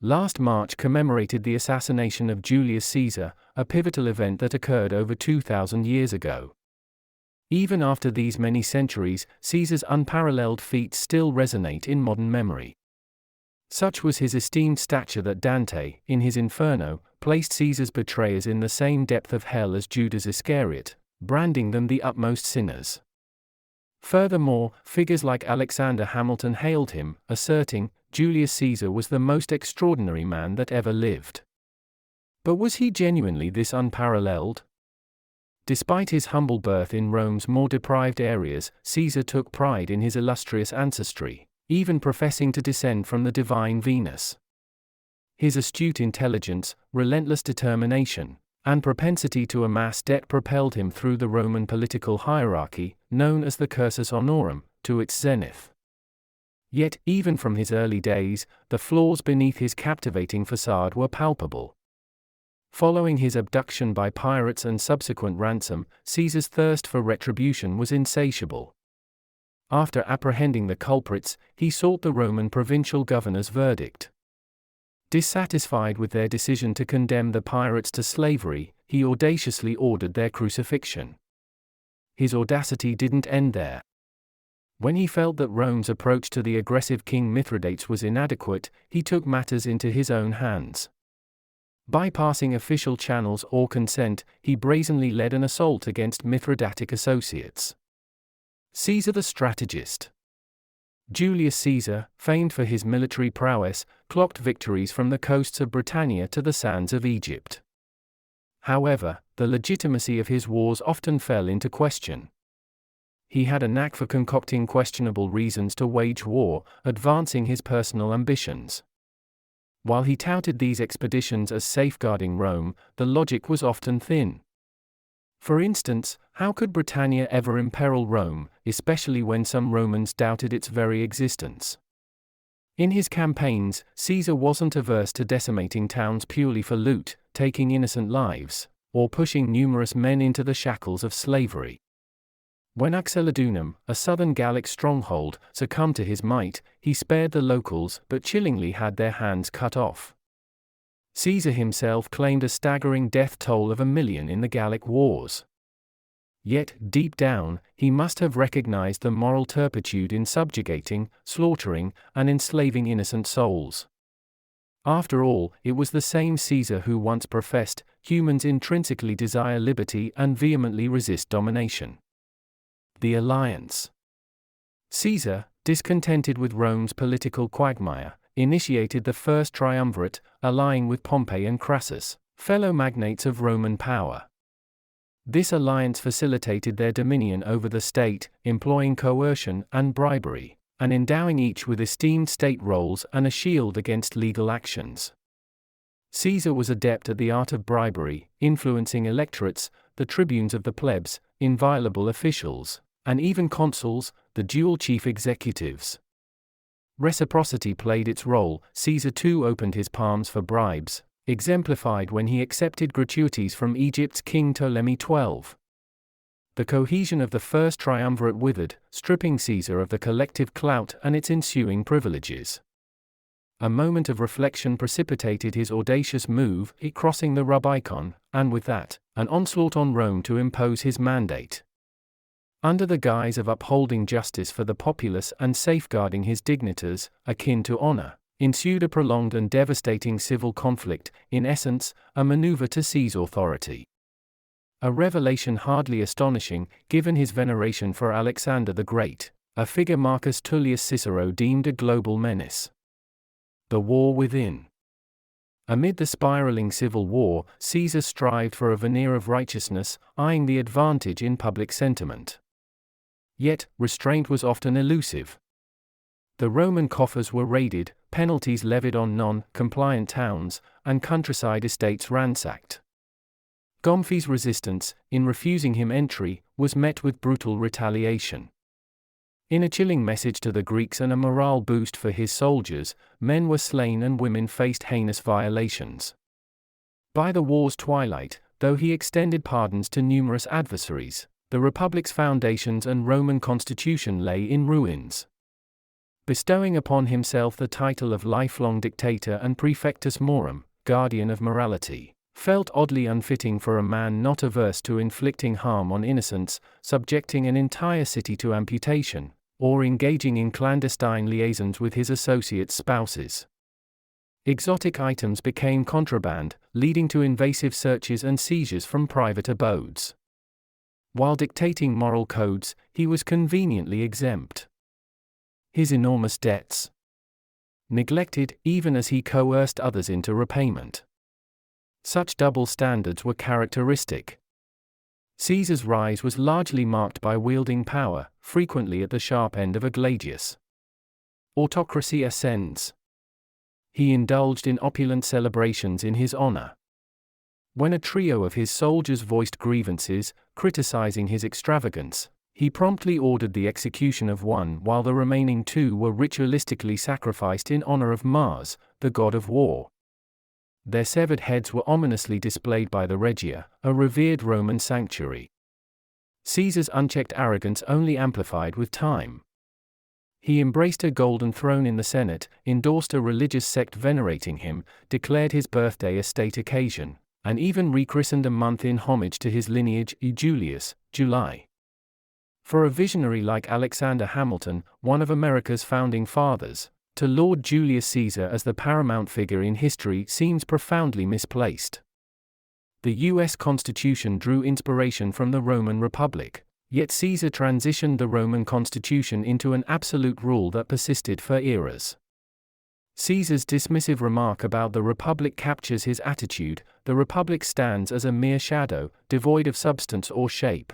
Last March commemorated the assassination of Julius Caesar, a pivotal event that occurred over 2,000 years ago. Even after these many centuries, Caesar's unparalleled feats still resonate in modern memory. Such was his esteemed stature that Dante, in his Inferno, placed Caesar's betrayers in the same depth of hell as Judas Iscariot, branding them the utmost sinners. Furthermore, figures like Alexander Hamilton hailed him, asserting, Julius Caesar was the most extraordinary man that ever lived. But was he genuinely this unparalleled? Despite his humble birth in Rome's more deprived areas, Caesar took pride in his illustrious ancestry, even professing to descend from the divine Venus. His astute intelligence, relentless determination, and propensity to amass debt propelled him through the Roman political hierarchy, known as the cursus honorum, to its zenith. Yet, even from his early days, the flaws beneath his captivating facade were palpable. Following his abduction by pirates and subsequent ransom, Caesar's thirst for retribution was insatiable. After apprehending the culprits, he sought the Roman provincial governor's verdict. Dissatisfied with their decision to condemn the pirates to slavery, he audaciously ordered their crucifixion. His audacity didn't end there. When he felt that Rome's approach to the aggressive King Mithridates was inadequate, he took matters into his own hands. Bypassing official channels or consent, he brazenly led an assault against Mithridatic associates. Caesar the strategist. Julius Caesar, famed for his military prowess, clocked victories from the coasts of Britannia to the sands of Egypt. However, the legitimacy of his wars often fell into question. He had a knack for concocting questionable reasons to wage war, advancing his personal ambitions. While he touted these expeditions as safeguarding Rome, the logic was often thin. For instance, how could Britannia ever imperil Rome, especially when some Romans doubted its very existence? In his campaigns, Caesar wasn't averse to decimating towns purely for loot, taking innocent lives, or pushing numerous men into the shackles of slavery. When Uxellodunum, a southern Gallic stronghold, succumbed to his might, he spared the locals but chillingly had their hands cut off. Caesar himself claimed a staggering death toll of 1 million in the Gallic Wars. Yet, deep down, he must have recognized the moral turpitude in subjugating, slaughtering, and enslaving innocent souls. After all, it was the same Caesar who once professed, humans intrinsically desire liberty and vehemently resist domination. The alliance. Caesar, discontented with Rome's political quagmire, initiated the first triumvirate, allying with Pompey and Crassus, fellow magnates of Roman power. This alliance facilitated their dominion over the state, employing coercion and bribery, and endowing each with esteemed state roles and a shield against legal actions. Caesar was adept at the art of bribery, influencing electorates, the tribunes of the plebs, inviolable officials, and even consuls, the dual chief executives. Reciprocity played its role. Caesar too opened his palms for bribes, exemplified when he accepted gratuities from Egypt's King Ptolemy XII. The cohesion of the first triumvirate withered, stripping Caesar of the collective clout and its ensuing privileges. A moment of reflection precipitated his audacious move, crossing the Rubicon, and with that, an onslaught on Rome to impose his mandate. Under the guise of upholding justice for the populace and safeguarding his dignitaries, akin to honor, ensued a prolonged and devastating civil conflict, in essence, a maneuver to seize authority. A revelation hardly astonishing, given his veneration for Alexander the Great, a figure Marcus Tullius Cicero deemed a global menace. The war within. Amid the spiraling civil war, Caesar strived for a veneer of righteousness, eyeing the advantage in public sentiment. Yet, restraint was often elusive. The Roman coffers were raided, penalties levied on non-compliant towns, and countryside estates ransacked. Gomfi's resistance, in refusing him entry, was met with brutal retaliation. In a chilling message to the Greeks and a morale boost for his soldiers, men were slain and women faced heinous violations. By the war's twilight, though he extended pardons to numerous adversaries, the Republic's foundations and Roman constitution lay in ruins. bestowing upon himself the title of lifelong dictator and praefectus morum, guardian of morality, felt oddly unfitting for a man not averse to inflicting harm on innocents, subjecting an entire city to amputation, or engaging in clandestine liaisons with his associates' spouses. Exotic items became contraband, leading to invasive searches and seizures from private abodes. While dictating moral codes, he was conveniently exempt. His enormous debts neglected, even as he coerced others into repayment. Such double standards were characteristic. Caesar's rise was largely marked by wielding power, frequently at the sharp end of a gladius. Autocracy ascends. He indulged in opulent celebrations in his honor. When a trio of his soldiers voiced grievances, criticizing his extravagance, he promptly ordered the execution of one while the remaining two were ritualistically sacrificed in honor of Mars, the god of war. Their severed heads were ominously displayed by the Regia, a revered Roman sanctuary. Caesar's unchecked arrogance only amplified with time. He embraced a golden throne in the Senate, endorsed a religious sect venerating him, declared his birthday a state occasion, and even rechristened a month in homage to his lineage, Julius, July. For a visionary like Alexander Hamilton, one of America's founding fathers, to laud Julius Caesar as the paramount figure in history seems profoundly misplaced. The U.S. Constitution drew inspiration from the Roman Republic, yet Caesar transitioned the Roman constitution into an absolute rule that persisted for eras. Caesar's dismissive remark about the Republic captures his attitude: the Republic stands as a mere shadow, devoid of substance or shape.